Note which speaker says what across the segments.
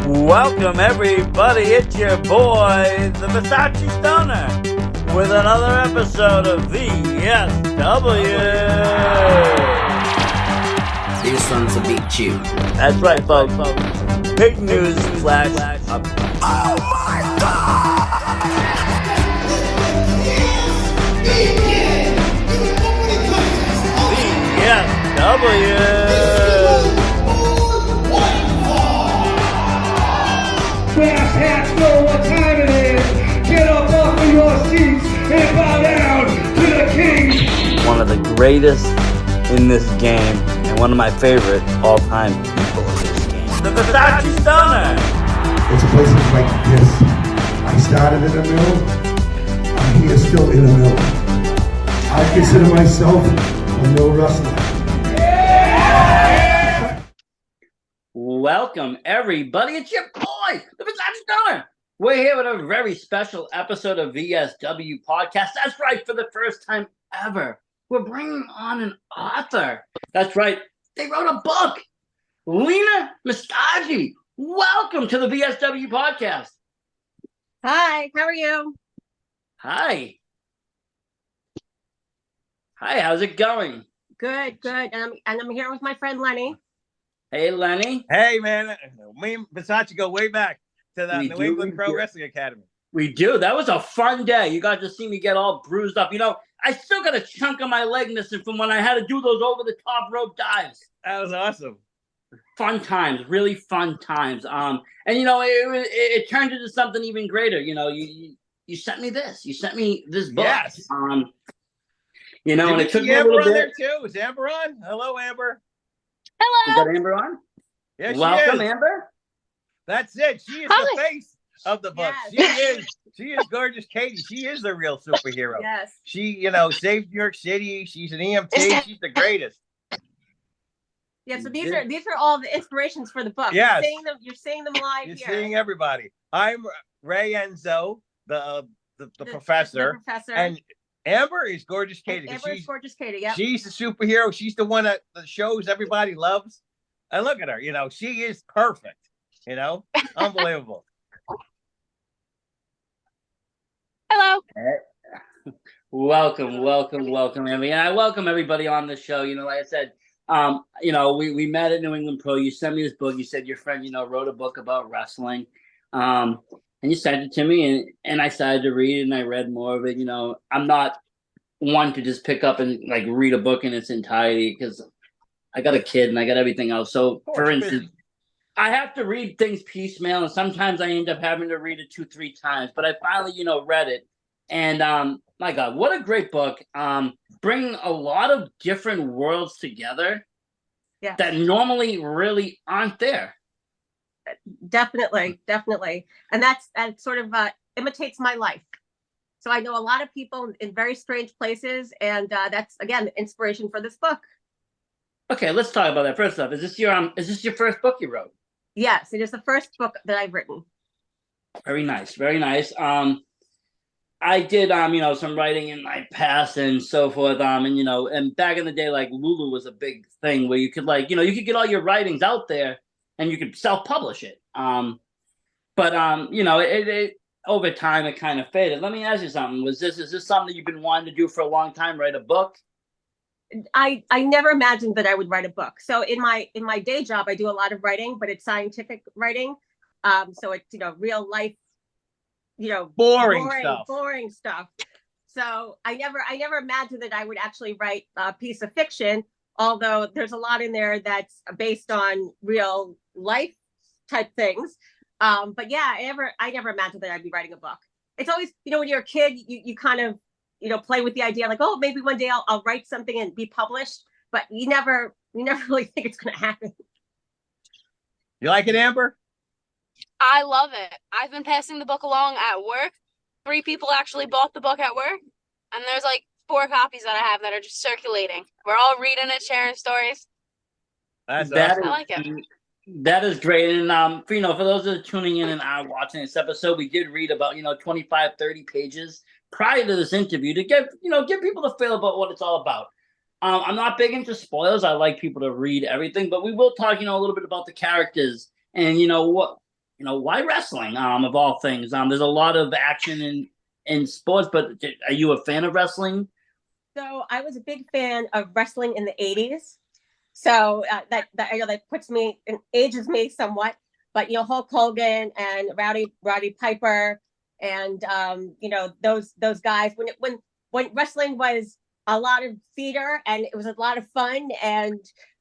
Speaker 1: Welcome everybody, it's your boy, the Versace Stoner, with another episode of VSW.
Speaker 2: These sons will beat you.
Speaker 1: That's right, folks. Big news flash. Oh my God! VSW.
Speaker 3: Brass hats know what time it is. Get up off of your seats and bow down to the king.
Speaker 1: One of the greatest in this game, and one of my favorite all-time people in this game. The Versace Stoner.
Speaker 3: It's places like this. I started in a mill. I'm here still in a mill. I consider myself a mill rustler.
Speaker 1: Welcome, everybody. It's your boy, the Versace Stoner. We're here with a very special episode of VSW Podcast. That's right, for the first time ever, we're bringing on an author. That's right, they wrote a book. Leena Mastagee, welcome to the VSW Podcast.
Speaker 4: Hi, how are you?
Speaker 1: Hi. Hi, how's it going?
Speaker 4: Good. And I'm here with my friend Lenny.
Speaker 1: Hey, Lenny.
Speaker 5: Hey, man. Me and Versace go way back to the New England Pro Wrestling Academy.
Speaker 1: We do. That was a fun day. You got to see me get all bruised up. You know, I still got a chunk of my leg missing from when I had to do those over-the-top rope dives.
Speaker 5: That was awesome.
Speaker 1: Fun times, really fun times. And you know, it turned into something even greater. You know, you sent me this. You sent me this book.
Speaker 5: Yes.
Speaker 1: You know, and it took me a
Speaker 5: Amber
Speaker 1: little
Speaker 5: on
Speaker 1: bit.
Speaker 5: there too. Is Amber on? Hello, Amber.
Speaker 1: Is that Amber on?
Speaker 5: Yeah, she
Speaker 1: Welcome,
Speaker 5: is.
Speaker 1: Amber.
Speaker 5: That's it. She is the face of the book.
Speaker 4: Yes.
Speaker 5: She is gorgeous Katy. She is the real superhero.
Speaker 4: Yes.
Speaker 5: She, saved New York City. She's an EMT. She's the greatest.
Speaker 4: Yeah, so these are all the inspirations for the book.
Speaker 5: Yes.
Speaker 4: You're seeing them live
Speaker 5: You're
Speaker 4: here.
Speaker 5: seeing everybody. I'm Ray Enzo, the professor.
Speaker 4: The professor.
Speaker 5: And Amber is gorgeous Katy.
Speaker 4: Amber is gorgeous Katy, yeah.
Speaker 5: She's the superhero. She's the one that the shows everybody loves. And look at her, she is perfect. Unbelievable.
Speaker 6: Hello.
Speaker 1: Welcome, Emily. And I welcome everybody on the show. Like I said, we met at New England Pro. You sent me this book. You said your friend, wrote a book about wrestling. And you sent it to me, and I started to read it, and I read more of it. I'm not one to just pick up and read a book in its entirety because I got a kid and I got everything else. So, for instance, I have to read things piecemeal, and sometimes I end up having to read it 2-3 times. But I finally, read it, and my God, what a great book! Bringing a lot of different worlds together that normally really aren't there.
Speaker 4: Definitely, and that sort of imitates my life. So I know a lot of people in very strange places, and that's again the inspiration for this book.
Speaker 1: Okay, let's talk about that. First off, is this your first book you wrote?
Speaker 4: Yes, it is the first book that I've written.
Speaker 1: Very nice, very nice. I did some writing in my past and so forth. And back in the day, Lulu was a big thing where you could you could get all your writings out there and you could self-publish it. But it over time it kind of faded. Let me ask you something. Is this something that you've been wanting to do for a long time? Write a book?
Speaker 4: I never imagined that I would write a book. So in my day job, I do a lot of writing, but it's scientific writing. So it's, real life, boring stuff. So I never imagined that I would actually write a piece of fiction, although there's a lot in there that's based on real life type things. But yeah, I never imagined that I'd be writing a book. It's always, when you're a kid, you kind of, play with the idea oh, maybe one day I'll write something and be published, but you never really think it's going to happen.
Speaker 5: You like it, Amber?
Speaker 6: I love it. I've been passing the book along at work. 3 people actually bought the book at work, and there's 4 copies that I have that are just circulating. We're all reading it, sharing stories.
Speaker 5: That's
Speaker 1: awesome.
Speaker 6: I like it.
Speaker 1: That is great. And for those that are tuning in and are watching this episode, we did read about 25-30 pages prior to this interview to give people the feel about what it's all about. I'm not big into spoilers. I like people to read everything, but we will talk a little bit about the characters and why wrestling? Of all things, there's a lot of action in sports, but are you a fan of wrestling?
Speaker 4: So I was a big fan of wrestling in the 80s. So that I know that ages me somewhat, but Hulk Hogan and Rowdy Piper and those guys when wrestling was a lot of theater and it was a lot of fun, and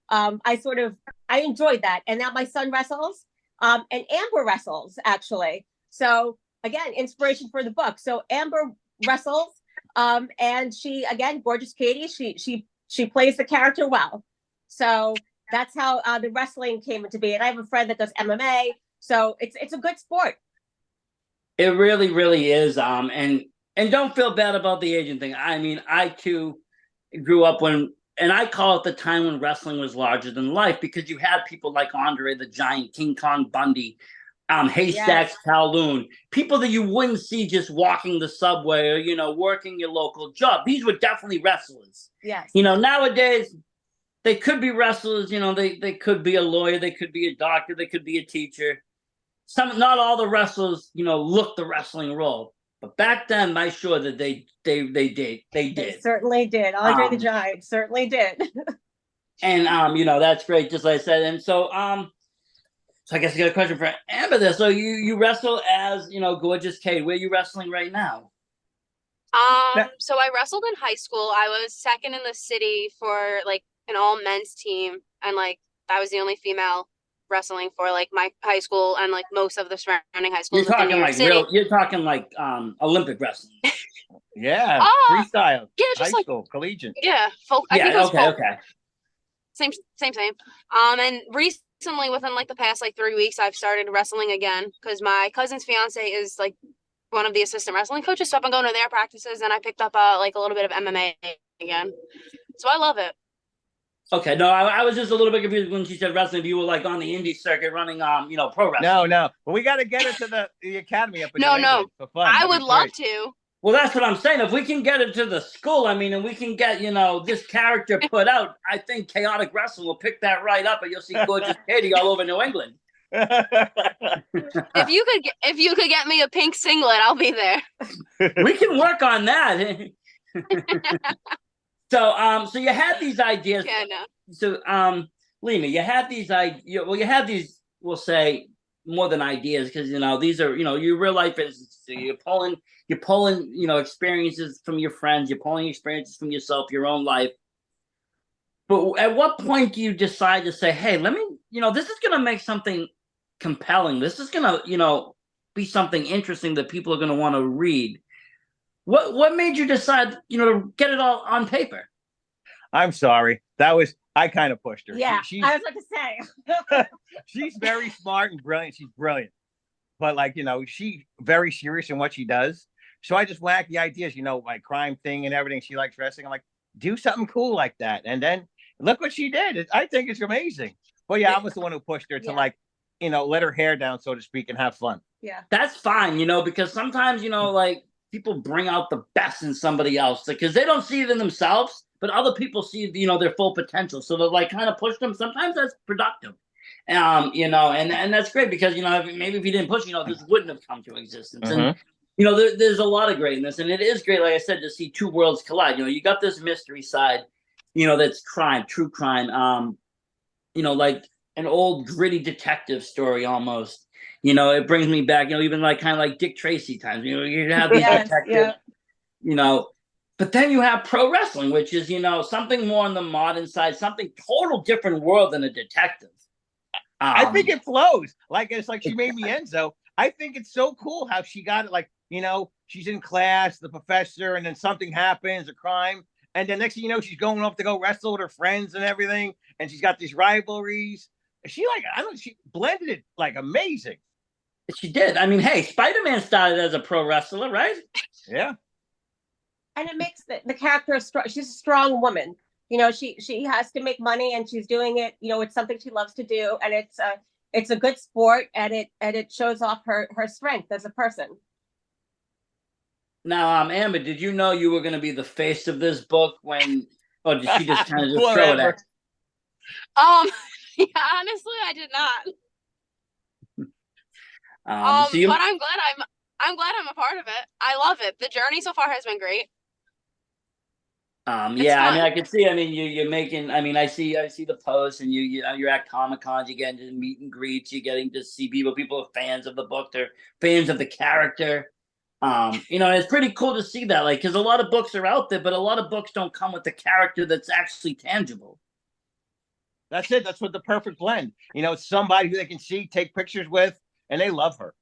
Speaker 4: I enjoyed that. And now my son wrestles, and Amber wrestles actually. So again, inspiration for the book. So Amber wrestles, and she, again, gorgeous Katy. She plays the character well. So that's how the wrestling came into being. And I have a friend that does MMA, so it's a good sport.
Speaker 1: It really, really is. And don't feel bad about the agent thing. I mean, I too grew up and I call it the time when wrestling was larger than life, because you had people like Andre the Giant, King Kong Bundy, Haystacks Kowloon, people that you wouldn't see just walking the subway or, working your local job. These were definitely wrestlers.
Speaker 4: Yes.
Speaker 1: Nowadays, they could be wrestlers, they could be a lawyer, they could be a doctor, they could be a teacher. Not all the wrestlers, look the wrestling role. But back then, I'm sure that they did.
Speaker 4: They certainly did. Andre the Giant certainly did.
Speaker 1: And that's great, just like I said. And so I guess I got a question for Amber there. So you wrestle as, gorgeous Katy. Where are you wrestling right now?
Speaker 6: So I wrestled in high school. I was second in the city for like an all men's team, and like I was the only female wrestling for like my high school and like most of the surrounding high schools.
Speaker 1: You're talking like Olympic wrestling.
Speaker 5: Yeah, freestyle.
Speaker 6: Yeah, just
Speaker 5: high
Speaker 6: like
Speaker 5: school, collegiate.
Speaker 6: Yeah, folk. I think it was folk.
Speaker 1: Okay.
Speaker 6: Same. And recently, within like the past like 3 weeks, I've started wrestling again because my cousin's fiance is like one of the assistant wrestling coaches. So I've been going to their practices, and I picked up like a little bit of MMA again. So I love it.
Speaker 1: Okay, no, I was just a little bit confused when she said wrestling. If you were like on the indie circuit running, pro wrestling.
Speaker 5: No, but we got to get it to the academy up in
Speaker 6: No,
Speaker 5: for fun.
Speaker 6: I would love to.
Speaker 1: Well, that's what I'm saying. If we can get it to the school, and we can get, this character put out, I think Chaotic Wrestling will pick that right up, and you'll see gorgeous Katy all over New England.
Speaker 6: If you could get me a pink singlet, I'll be there.
Speaker 1: We can work on that. So you had these ideas.
Speaker 6: Yeah, no.
Speaker 1: So, Leena, you had these ideas. You had these, we'll say, more than ideas, because these are your real life instances. So you're pulling experiences from your friends. You're pulling experiences from yourself, your own life. But at what point do you decide to say, "Hey, let me," this is going to make something compelling. This is going to, be something interesting that people are going to want to read. What made you decide, to get it all on paper?
Speaker 5: I'm sorry. I kind of pushed her.
Speaker 4: Yeah, I was about to say.
Speaker 5: She's very smart and brilliant. She's brilliant. But she's very serious in what she does. So I just whacked the ideas, like crime thing and everything. She likes wrestling. I'm like, do something cool like that. And then look what she did. I think it's amazing. But yeah, I was the one who pushed her to let her hair down, so to speak, and have fun.
Speaker 4: Yeah.
Speaker 1: That's fine, because sometimes, like, people bring out the best in somebody else because they don't see it in themselves, but other people see, their full potential. So they're like kind of push them. Sometimes that's productive. And that's great because, maybe if you didn't push, this wouldn't have come to existence.
Speaker 5: Mm-hmm.
Speaker 1: And, there's a lot of greatness, and it is great, like I said, to see two worlds collide. You got this mystery side, that's crime, true crime, like an old gritty detective story almost. It brings me back, even like kind of like Dick Tracy times. You have these detectives, but then you have pro wrestling, which is, something more on the modern side, something total different world than a detective.
Speaker 5: I think it flows. It's like she made me Enzo. I think it's so cool how she got it. Like, she's in class, the professor, and then something happens, a crime. And then next thing you know, she's going off to go wrestle with her friends and everything. And she's got these rivalries. She blended it like amazing.
Speaker 1: She did. Hey, Spider-Man started as a pro wrestler, right?
Speaker 5: Yeah.
Speaker 4: And it makes the character strong. She's a strong woman. She has to make money, and she's doing it. It's something she loves to do, and it's a good sport, and it shows off her strength as a person.
Speaker 1: Now, Amber, did you know you were going to be the face of this book or did she just kind of just throw it at?
Speaker 6: Yeah, honestly, I did not.
Speaker 1: So you,
Speaker 6: But I'm glad I'm a part of it. I love it. The journey so far has been great.
Speaker 1: yeah, I mean,
Speaker 6: fun.
Speaker 1: I can see. I mean, you're making. I mean, I see the posts, and you're at Comic Cons. You're getting to meet and greets. You're getting to see people. People are fans of the book. They're fans of the character. It's pretty cool to see that. Like, because a lot of books are out there, but a lot of books don't come with the character that's actually tangible.
Speaker 5: That's it. That's what the perfect blend. It's somebody who they can see, take pictures with, and they love her.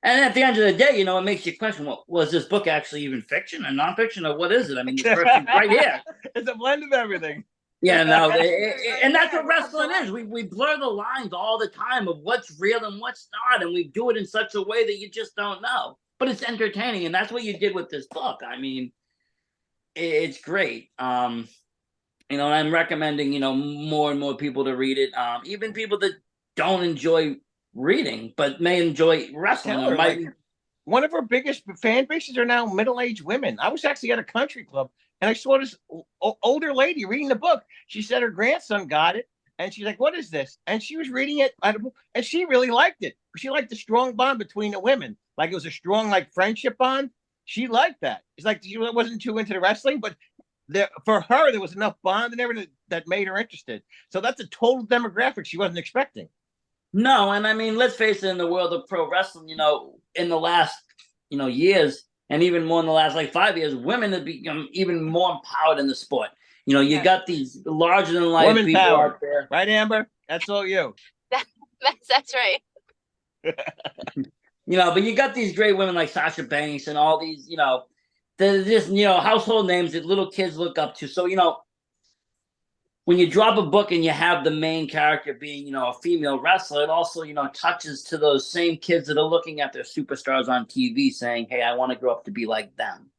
Speaker 1: And at the end of the day, it makes you question, well, was this book actually even fiction or nonfiction, or what is it? I mean, this person's right here.
Speaker 5: It's a blend of everything.
Speaker 1: Yeah, no, and that's what wrestling is. We blur the lines all the time of what's real and what's not, and we do it in such a way that you just don't know. But it's entertaining, and that's what you did with this book. I mean, it's great. And I'm recommending, more and more people to read it. Even people that don't enjoy reading but may enjoy wrestling.
Speaker 5: One of her biggest fan bases are now middle-aged women. I was actually at a country club and I saw this older lady reading the book. She said her grandson got it and she's like, what is this? And she was reading it and she really liked it. She liked the strong bond between the women. Like it was a strong friendship bond. She liked that. It's like she wasn't too into the wrestling, but for her there was enough bond and everything that made her interested. So that's a total demographic she wasn't expecting.
Speaker 1: No, and I mean, let's face it, in the world of pro wrestling, in the last, years, and even more in the last 5 years, women have become even more empowered in the sport. You got these larger than life
Speaker 5: women
Speaker 1: people
Speaker 5: power.
Speaker 1: out there.
Speaker 5: Right, Amber? That's all you.
Speaker 6: That's right.
Speaker 1: But you got these great women like Sasha Banks and all these, they're just, household names that little kids look up to. So, when you drop a book and you have the main character being, a female wrestler, it also, touches to those same kids that are looking at their superstars on TV saying, hey, I want to grow up to be like them.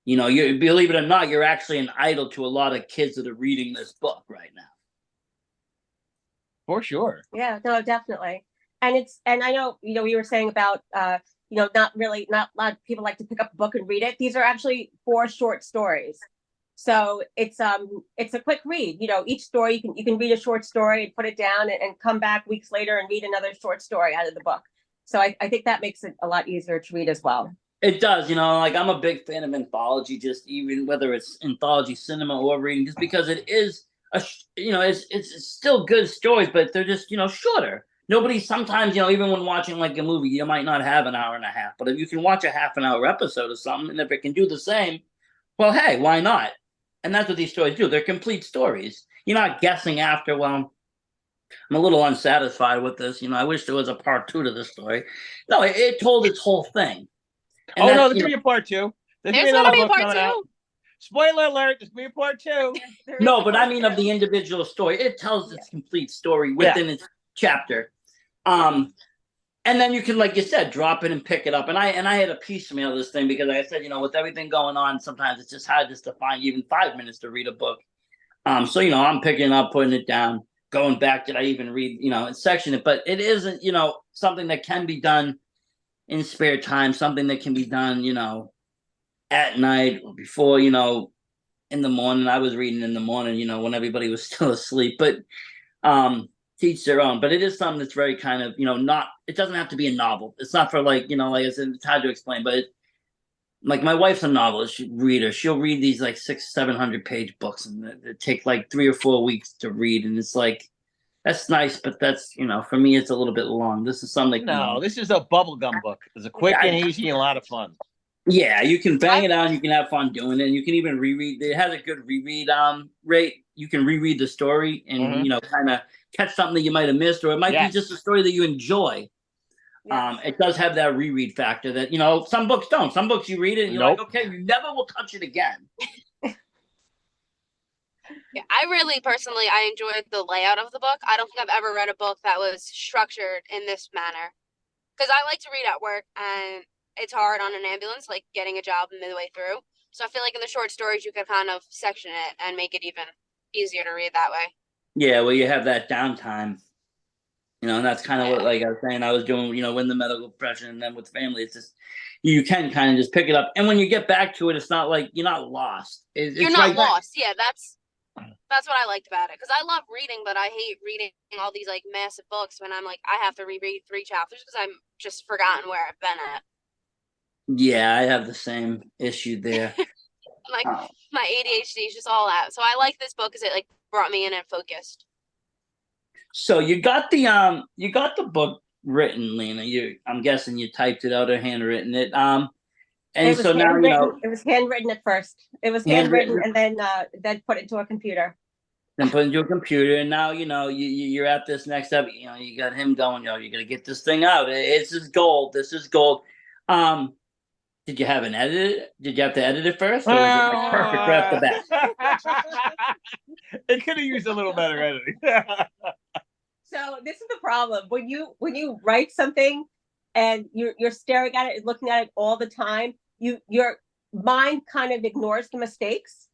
Speaker 1: You believe it or not, you're actually an idol to a lot of kids that are reading this book right now.
Speaker 5: For sure.
Speaker 4: Yeah, no, definitely. And I know, we were saying about, not a lot of people like to pick up a book and read it. These are actually 4 short stories. So it's a quick read. Each story you can read a short story and put it down and come back weeks later and read another short story out of the book. So I think that makes it a lot easier to read as well.
Speaker 1: It does, I'm a big fan of anthology, just even whether it's anthology cinema or reading, just because it is it's still good stories, but they're just shorter. Sometimes even when watching a movie, you might not have an hour and a half, but if you can watch a half an hour episode of something, and if it can do the same, well, hey, why not? And that's what these stories do. They're complete stories. You're not guessing after, well, I'm a little unsatisfied with this. I wish there was a part 2 to this story. No, it told its whole thing.
Speaker 5: And no, there's going to be a part 2.
Speaker 6: There's going to be a part 2.
Speaker 5: Out. Spoiler alert, there's going to be a part 2.
Speaker 1: No, but I mean of the individual story. It tells its complete story within its chapter. And then you can, like you said, drop it and pick it up. And I had a piecemeal this thing because, like I said, with everything going on, sometimes it's just hard just to find even 5 minutes to read a book. So, I'm picking it up, putting it down, going back. Did I even read, and section it? But it isn't, something that can be done in spare time, something that can be done, at night or before, in the morning. I was reading in the morning, when everybody was still asleep. But teach their own, but it is something that's very kind of, it doesn't have to be a novel. It's not for like I said, it's hard to explain, but my wife's a novelist, reader. She'll read these 600-700 page books and it take 3 or 4 weeks to read. And it's that's nice, but that's, for me, it's a little bit long. This is something.
Speaker 5: No, this is a bubblegum book. It's a quick and easy and a lot of fun.
Speaker 1: Yeah, you can bang it out. You can have fun doing it. And you can even reread. It has a good reread rate. You can reread the story and, kind of catch something that you might have missed, or it might be just a story that you enjoy. Yes. It does have that reread factor that, some books don't. Some books you read it and you're like, okay, you never will touch it again.
Speaker 6: Yeah, I really personally, I enjoyed the layout of the book. I don't think I've ever read a book that was structured in this manner. Because I like to read at work and it's hard on an ambulance, getting a job midway through. So I feel like in the short stories, you could kind of section it and make it even easier to read that way.
Speaker 1: Yeah, well, you have that downtime, and that's kind of what, like I was saying, I was doing, in the medical profession and then with family, it's just, you can kind of just pick it up. And when you get back to it, it's not like you're not lost.
Speaker 6: You're not lost. Yeah, That's what I liked about it, because I love reading, but I hate reading all these like massive books when I'm like I have to reread 3 chapters because I'm just forgotten where I've been at.
Speaker 1: Yeah, I have the same issue there.
Speaker 6: Like
Speaker 1: Oh.
Speaker 6: my ADHD is just all out. So I like this book because it like brought me in and focused.
Speaker 1: So you got the book written, Lena. I'm guessing you typed it out or handwritten it. And
Speaker 4: It was
Speaker 1: so now
Speaker 4: handwritten. It was handwritten at first. It was handwritten and then put into a computer.
Speaker 1: then put into a computer, and now you're at this next step. You got him going. You got to get this thing out. This is gold. This is gold. Did you have an edit? Did you have to edit it first, or was it like perfect right off the bat?
Speaker 5: It could have used a little better editing.
Speaker 4: So this is the problem when you write something and you're staring at it and looking at it all the time. Your mind kind of ignores the mistakes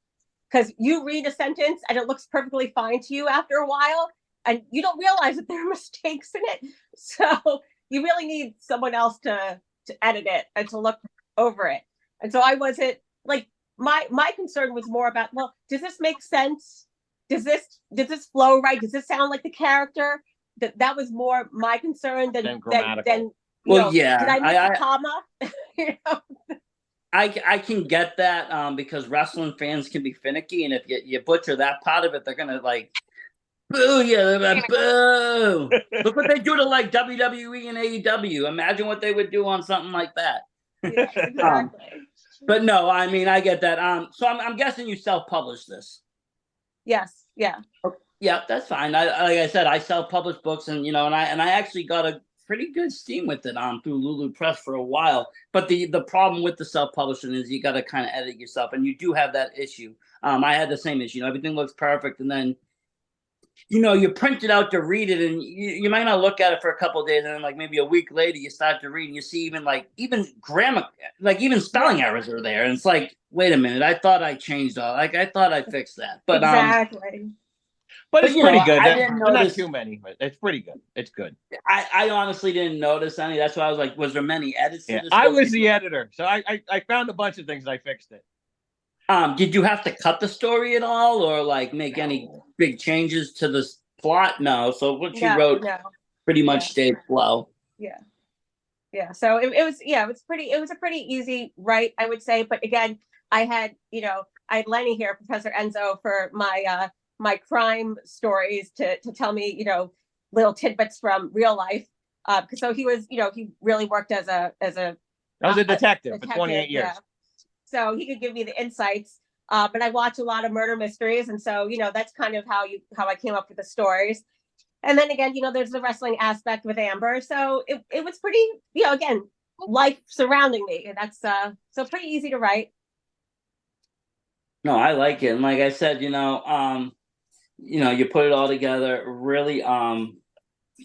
Speaker 4: because you read a sentence and it looks perfectly fine to you after a while, and you don't realize that there are mistakes in it. So you really need someone else to edit it and to look over it. And so I wasn't like my concern was more about, well, does this make sense? Does this flow right? Does this sound like the character? That was more my concern than grammatical.
Speaker 1: Yeah.
Speaker 4: Did I miss a comma?
Speaker 1: I can get that because wrestling fans can be finicky, and if you butcher that part of it, they're gonna like boo you. Boo! Look what they do to like WWE and AEW. Imagine what they would do on something like that.
Speaker 4: Yeah, exactly.
Speaker 1: But no, I mean I get that. So I'm guessing you self-published this.
Speaker 4: Yes. Yeah.
Speaker 1: Yeah, that's fine. Like I said, I self-publish books, and and I actually got a pretty good steam with it through Lulu Press for a while. But the problem with the self-publishing is you got to kind of edit yourself, and you do have that issue. I had the same issue. Everything looks perfect, and then you print it out to read it, and you might not look at it for a couple of days, and then like maybe a week later you start to read, and you see even grammar, like even spelling errors are there, and it's like, wait a minute, I thought I changed all, like I thought I fixed that, but
Speaker 4: exactly.
Speaker 5: But it's pretty good.
Speaker 1: I didn't notice,
Speaker 5: not too many, but it's pretty good. It's good.
Speaker 1: I honestly didn't notice any. That's why I was like, was there many edits?
Speaker 5: Yeah, I was the editor, so I found a bunch of things and I fixed it.
Speaker 1: Did you have to cut the story at all, or like make any big changes to the plot? No. So what you wrote pretty much stayed flow.
Speaker 4: Yeah. Yeah. So it was a pretty easy write, I would say. But again, I had Lenny here, Professor Enzo, for my crime stories to tell me, little tidbits from real life. So he was, he really worked as a
Speaker 5: I was a detective for 28 years.
Speaker 4: Yeah. So he could give me the insights. But I watch a lot of murder mysteries, and so that's kind of how I came up with the stories. And then again, there's the wrestling aspect with Amber. So it was pretty, again, life surrounding me. And that's so pretty easy to write.
Speaker 1: No, I like it. And like I said, you put it all together really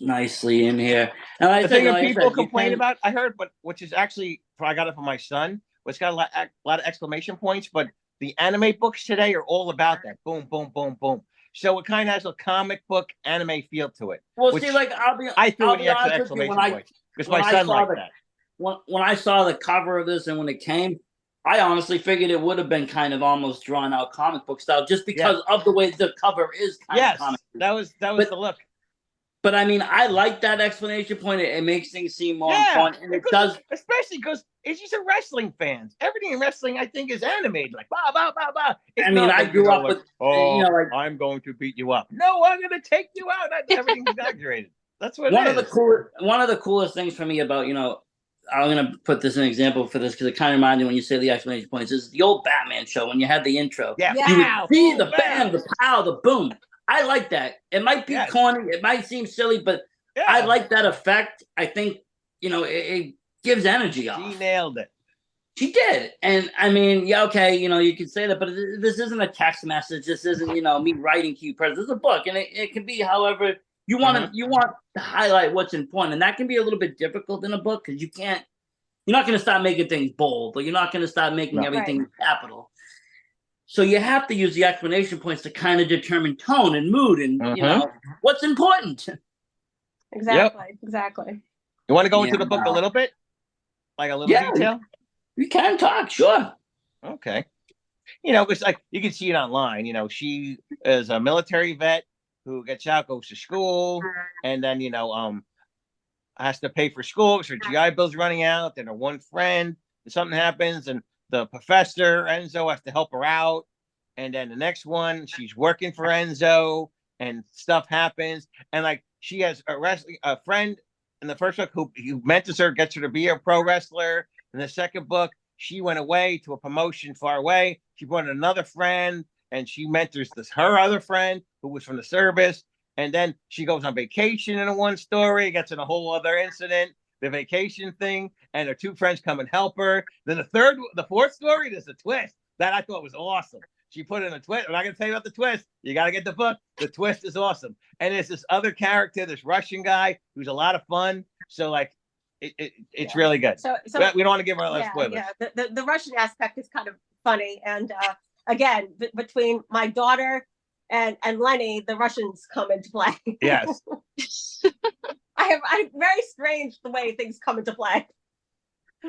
Speaker 1: nicely in here. And like
Speaker 5: the thing that people complain about, I heard, but which is actually, I got it from my son, which got a lot of exclamation points, but the anime books today are all about that. Boom, boom, boom, boom. So it kind of has a comic book anime feel to it.
Speaker 1: Well, see, like
Speaker 5: I threw in the exclamation points because my son liked that.
Speaker 1: When I saw the cover of this and when it came, I honestly figured it would have been kind of almost drawn out comic book style, just because of the way the cover is. Kind of comic book.
Speaker 5: that was the look.
Speaker 1: But I mean, I like that explanation point. It makes things seem more important, and it does,
Speaker 5: especially because he's a wrestling fan. Everything in wrestling, I think, is animated, like bah bah bah bah.
Speaker 1: I mean, I grew up with,
Speaker 5: I'm going to beat you up. No, I'm going to take you out. Everything's exaggerated. That's what
Speaker 1: one of the coolest things for me about I'm going to put this in an example for this because it kind of reminded me when you say the exclamation points is the old Batman show when you had the intro.
Speaker 5: Yeah,
Speaker 1: you would see the bam, the pow, the boom. I like that. It might be corny. It might seem silly, but I like that effect. I think, it gives energy off.
Speaker 5: She nailed it.
Speaker 1: She did. And I mean, you can say that, but this isn't a text message. This isn't, me writing to you. This is a book, and it can be however you want you want to highlight what's important. And that can be a little bit difficult in a book because you're not going to start making things bold, or you're not going to start making everything capital. So you have to use the exclamation points to kind of determine tone and mood and, what's important.
Speaker 4: Exactly.
Speaker 5: You want to go into the book a little bit? Like a little detail?
Speaker 1: We can talk, sure.
Speaker 5: Okay. you know, it's like you can see it online. You know, she is a military vet who gets out, goes to school, and then has to pay for school because her GI Bill's running out. Then her one friend, something happens, and the professor Enzo has to help her out. And then the next one, she's working for Enzo, and stuff happens. And like she has a friend in the first book who mentors her, gets her to be a pro wrestler. In the second book, she went away to a promotion far away. She brought another friend, and she mentors her other friend who was from the service. And then she goes on vacation in one story, gets in a whole other incident, the vacation thing, and her two friends come and help her. Then the fourth story, there's a twist that I thought was awesome. She put in a twist. I'm not going to tell you about the twist. You got to get the book. The twist is awesome. And there's this other character, this Russian guy, who's a lot of fun. So, like, it's really good. So we don't want to give her a lot of spoilers.
Speaker 4: Yeah. The Russian aspect is kind of funny. And again, between my daughter and Lenny, the Russians come into play.
Speaker 5: Yes.
Speaker 4: I'm very strange the way things come into play.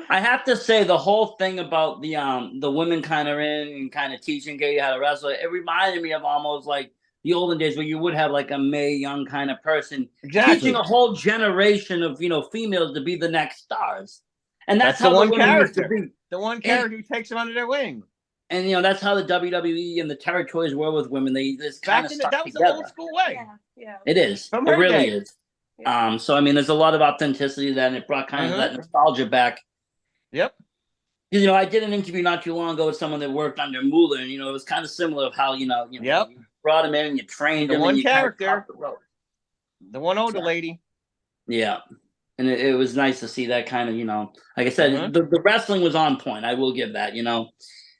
Speaker 1: I have to say the whole thing about the women kind of in and kind of teaching Katy how to wrestle, it reminded me of almost like the olden days where you would have like a Mae Young kind of person teaching a whole generation of females to be the next stars. And that's how
Speaker 5: the one
Speaker 1: character,
Speaker 5: the one character who takes them under their wing.
Speaker 1: And that's how the WWE and the territories were with women. They just kind of stuck
Speaker 5: that was
Speaker 1: together.
Speaker 5: the old school way.
Speaker 4: Yeah.
Speaker 1: It is. It really is. Yeah. So I mean, there's a lot of authenticity that, and it brought kind of that nostalgia back.
Speaker 5: Yep.
Speaker 1: I did an interview not too long ago with someone that worked under Mooling. It was kind of similar of how you brought him in and you trained him.
Speaker 5: One
Speaker 1: and
Speaker 5: character, the one older lady.
Speaker 1: Yeah, and it was nice to see that kind of like I said, the wrestling was on point. I will give that. You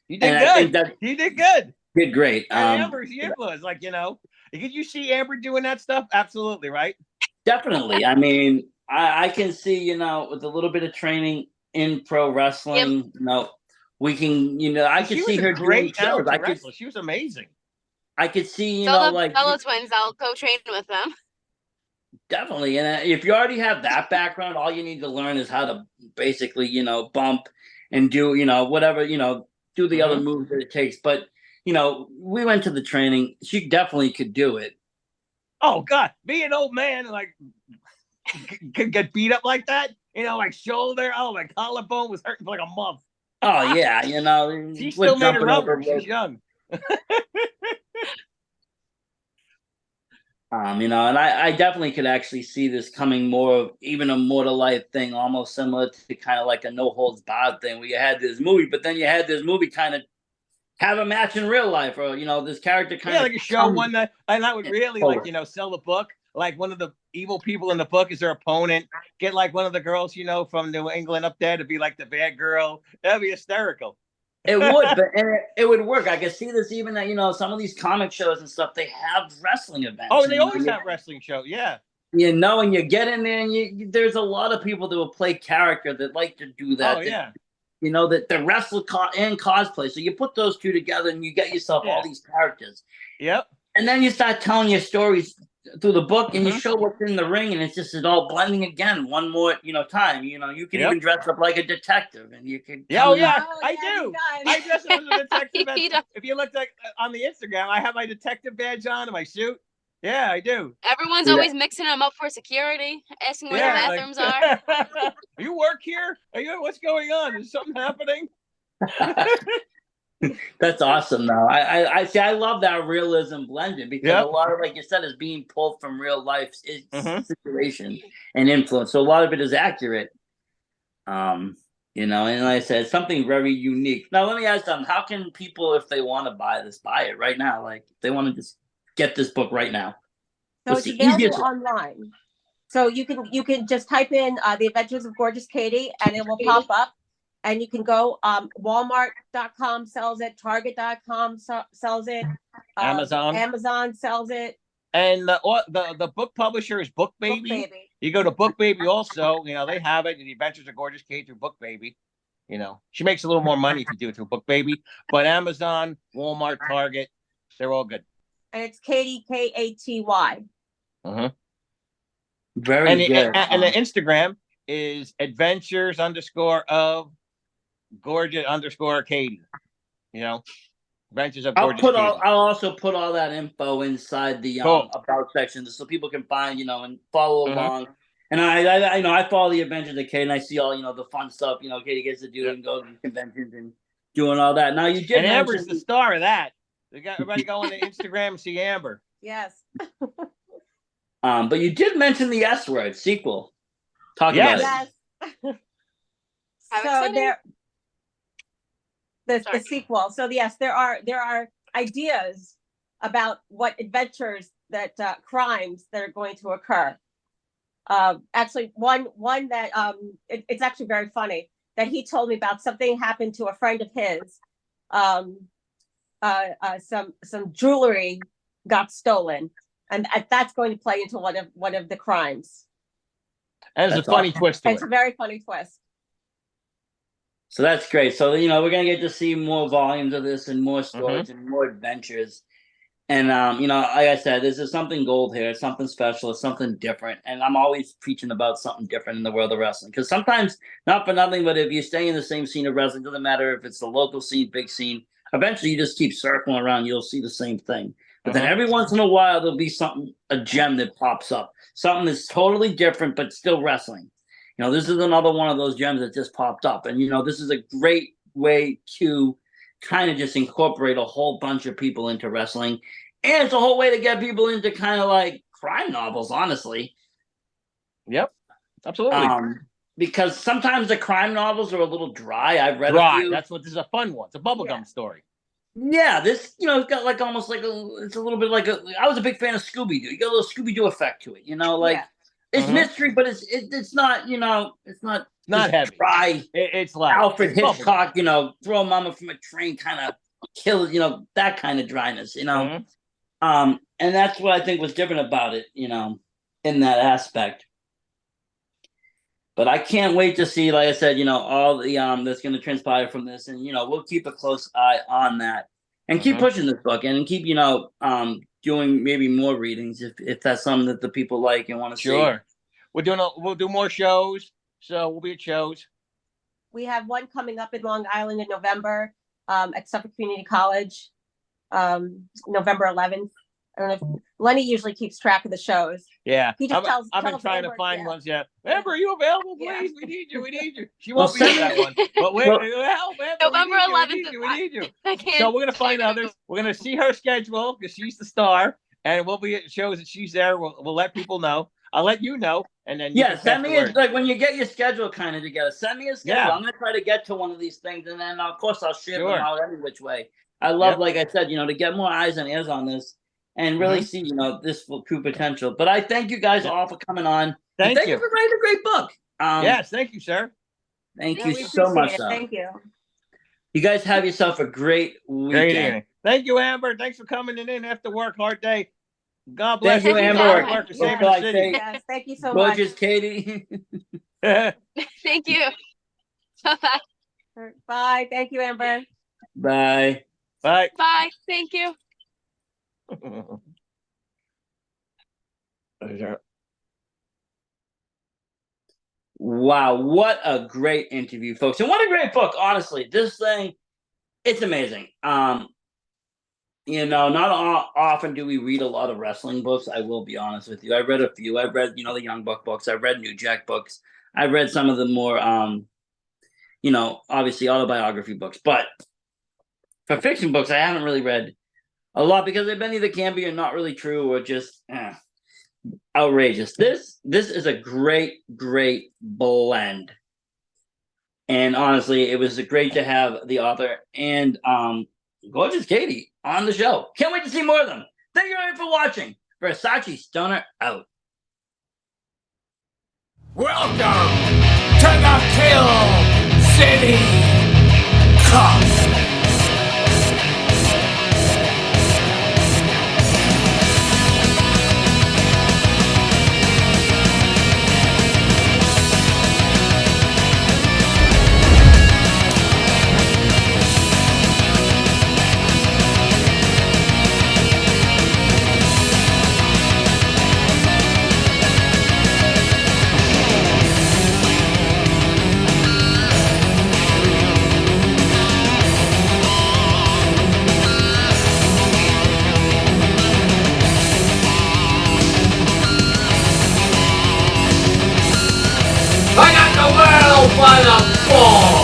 Speaker 5: did good. You did good.
Speaker 1: Did great.
Speaker 5: Amber's influence, like did you see Amber doing that stuff? Absolutely, right?
Speaker 1: Definitely. I mean, I can see with a little bit of training in pro wrestling, we can, I could see her
Speaker 5: great
Speaker 1: shows.
Speaker 5: She was amazing.
Speaker 1: I could see,
Speaker 6: like Bella twins. I'll go train with them.
Speaker 1: Definitely, and if you already have that background, all you need to learn is how to basically, bump and do, whatever, do the other moves that it takes. But we went to the training. She definitely could do it.
Speaker 5: Oh God, be an old man and like could get beat up like that. Like shoulder. Oh, my collarbone was hurting for like a month.
Speaker 1: Oh yeah,
Speaker 5: she still made her rubber. She's young.
Speaker 1: And I definitely could actually see this coming more of even a more to life thing, almost similar to kind of like a no holds barred thing where you had this movie, but then you had this movie kind of have a match in real life, or this character kind of
Speaker 5: like a show one that would really sell the book. Like one of the evil people in the book is their opponent. Get like one of the girls, from New England up there to be like the bad girl. That'd be hysterical.
Speaker 1: It would, but it would work. I can see this even that some of these comic shows and stuff, they have wrestling events.
Speaker 5: Oh, they always have wrestling shows, yeah.
Speaker 1: And you get in there and there's a lot of people that will play character that like to do that.
Speaker 5: Oh, yeah.
Speaker 1: That the wrestle and cosplay. So you put those two together and you get yourself all these characters.
Speaker 5: Yep.
Speaker 1: And then you start telling your stories through the book and you show what's in the ring, and it's all blending again one more time. You can even dress up like a detective, and you can
Speaker 5: I do. I dress up as a detective. If you look like on the Instagram, I have my detective badge on and my suit. Yeah, I do.
Speaker 6: Everyone's always mixing them up for security, asking where the bathrooms are.
Speaker 5: You work here? What's going on? Is something happening?
Speaker 1: That's awesome, though. I see. I love that realism blended because a lot of, like you said, is being pulled from real life situation and influence. So a lot of it is accurate. And like I said, something very unique. Now, let me ask them: how can people, if they want to buy this, buy it right now? Like, if they want to just get this book right now.
Speaker 4: So it's available online. So you can just type in The Adventures of Gorgeous Katy, and it will pop up. And you can go, Walmart.com sells it, Target.com sells it, Amazon sells it.
Speaker 5: And the book publisher is Book Baby. You go to Book Baby also, they have it, The Adventures of Gorgeous Katy through Book Baby. She makes a little more money if you do it through Book Baby. But Amazon, Walmart, Target, they're all good.
Speaker 4: And it's Katy, Katy.
Speaker 1: Very good.
Speaker 5: And the Instagram is adventures_of gorgeous_Katy. Adventures of
Speaker 1: I'll
Speaker 5: Gorgeous
Speaker 1: put
Speaker 5: Katy.
Speaker 1: all. I'll also put all that info inside the
Speaker 5: Cool.
Speaker 1: about section, so people can find, and follow
Speaker 5: Mhm.
Speaker 1: along. And I follow the Adventures of Katy, and I see all the fun stuff. Katy gets to do and go to conventions and doing all that. Now you did
Speaker 5: And Amber's
Speaker 1: mention
Speaker 5: the star of that. They got everybody going to Instagram and see Amber.
Speaker 4: Yes.
Speaker 1: but you did mention the S word sequel. Talk
Speaker 5: Yes.
Speaker 1: about it.
Speaker 4: Yes.
Speaker 6: How
Speaker 4: So
Speaker 6: exciting.
Speaker 4: the
Speaker 6: Sorry.
Speaker 4: sequel. So yes, there are ideas about what adventures that crimes that are going to occur. Actually, one that it's actually very funny that he told me about. Something happened to a friend of his. Some jewelry got stolen, and that's going to play into one of the crimes.
Speaker 5: And it's
Speaker 1: That's
Speaker 5: a funny
Speaker 1: awesome.
Speaker 5: twist to
Speaker 4: It's a
Speaker 5: it.
Speaker 4: very funny twist.
Speaker 1: So that's great. So we're gonna get to see more volumes of this and more stories and more adventures. And like I said, this is something gold here. It's something special. It's something different. And I'm always preaching about something different in the world of wrestling. Because sometimes, not for nothing, but if you stay in the same scene of wrestling, doesn't matter if it's the local scene, big scene. Eventually, you just keep circling around. You'll see the same thing. But then every once in a while, there'll be a gem that pops up, something that's totally different, but still wrestling. This is another one of those gems that just popped up. And this is a great way to kind of just incorporate a whole bunch of people into wrestling. And it's a whole way to get people into kind of like crime novels, honestly.
Speaker 5: Yep, absolutely.
Speaker 1: Because sometimes the crime novels are a little dry. I've read
Speaker 5: Dry.
Speaker 1: a few.
Speaker 5: That's what this is, a fun one. It's a bubblegum story.
Speaker 1: Yeah, this, it's got like almost like it's a little bit like I was a big fan of Scooby-Doo. You got a little Scooby-Doo effect to it, it's mystery, but it's not, it's not
Speaker 5: heavy.
Speaker 1: dry.
Speaker 5: It's like
Speaker 1: Alfred Hitchcock, throw a mama from a train, kind of kill, that kind of dryness, and that's what I think was different about it, in that aspect. But I can't wait to see, like I said, all the that's going to transpire from this, and we'll keep a close eye on that, and keep pushing this book, and keep doing maybe more readings if that's something that the people like and want to see.
Speaker 5: Sure, we'll do more shows, so we'll be at shows.
Speaker 4: We have one coming up in Long Island in November at Suffolk Community College, November 11th. I don't know if Lenny usually keeps track of the shows.
Speaker 5: Yeah,
Speaker 4: He just
Speaker 5: I've been trying to find ones. Yeah, Amber, are you available? Please, we need you. We need you. She won't be at that one, but wait, help, Amber.
Speaker 6: November 11th.
Speaker 5: We need you.
Speaker 6: I can't.
Speaker 5: So we're gonna find others. We're gonna see her schedule because she's the star, and we'll be at shows that she's there. We'll let people know. I'll let you know, and then
Speaker 1: send me like when you get your schedule kind of together. Send me a schedule.
Speaker 5: Yeah.
Speaker 1: I'm gonna try to get to one of these things, and then of course I'll share them out every which way. I love, like I said, to get more eyes and ears on this. And really see, this true potential. But I thank you guys all for coming on.
Speaker 5: Thank you
Speaker 1: for writing a great book.
Speaker 5: Yes, thank you, sir.
Speaker 1: Thank you so much.
Speaker 4: Thank you.
Speaker 1: You guys have yourself a great weekend.
Speaker 5: Great evening. Thank you, Amber. Thanks for coming in after work. Hard day. God bless
Speaker 1: Thank you, Amber.
Speaker 5: Work to save the city.
Speaker 4: Yes, thank you so much.
Speaker 1: Gorgeous Katy.
Speaker 6: Thank you. Bye.
Speaker 4: Bye. Thank you, Amber.
Speaker 1: Bye.
Speaker 5: Bye.
Speaker 6: Bye. Thank you.
Speaker 1: Wow, what a great interview, folks. And what a great book, honestly. This thing, it's amazing. Not often do we read a lot of wrestling books, I will be honest with you. I read a few. I've read, the Young Buck books. I've read New Jack books. I've read some of the more, obviously autobiography books. But for fiction books, I haven't really read a lot because they've been either campy or not really true or just outrageous. This is a great blend, and honestly, it was great to have the author and Gorgeous Katy on the show. Can't wait to see more of them. Thank you everyone for watching. Versace Stoner out.
Speaker 7: Welcome to the Kill City Cup. What a ball!